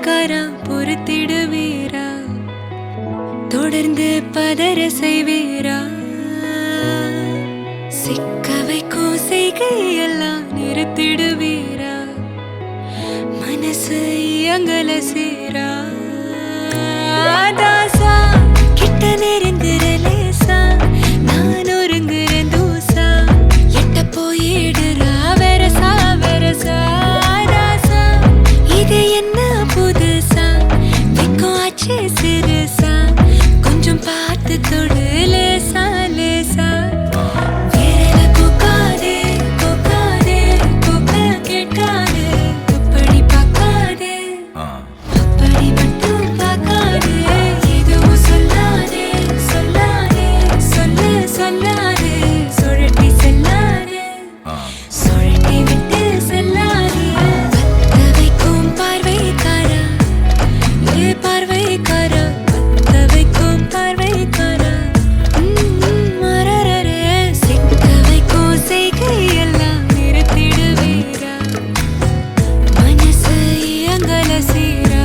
பார்வைக்காரா பொறுத்திடுவீரா தொடர்ந்து பதற செய்வீரா சிக்க வைக்கும் செய்கையெல்லாம் நிறுத்திடுவீரா மனசு இயங்கல சீரா தாசா கிட்ட நெருங்குறலேசா நான் ஒருங்குறேன் தூசா எட்ட போயிடுறா வெரசா வெரசா ராசா இது என்ன புதுசா வெக்கம் ஆச்சு சிறுசா கொஞ்சம் பார்த்து தொடு லேசா லேசா வேற போகாதே போகாதே போக கேட்காதே அப்படி பார்க்காதே அப்படி மட்டும் பார்க்காதே எதுவும் சொல்லாதே சொல்லாதே சொல்லு சொல்லாதே சுழட்டி செல்லாதே சுழட்டி விட்டு செல்லாதே பத்த வைக்கும் பார்வைக்காரா ஏ பார்வைக்காரா பத்த வைக்கும் பார்வைக்காரா மரரரே சிக்க வைக்கும் செய்கையெல்லாம் நிறுத்திடுவீரா மனசு இயங்கல சீரா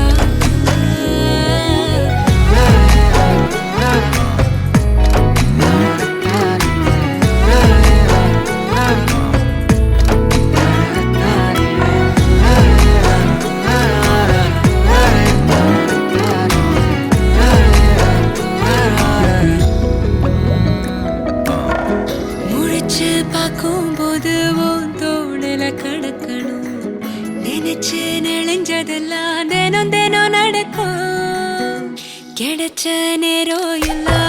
முழிச்சு பார்க்கும்போது உன் தோணல கடக்கணும் நினைச்சு நெளிஞ்சதெல்லாம் தினம் தினம் நடக்கும் கிடைச்ச நேரம் எல்லாம்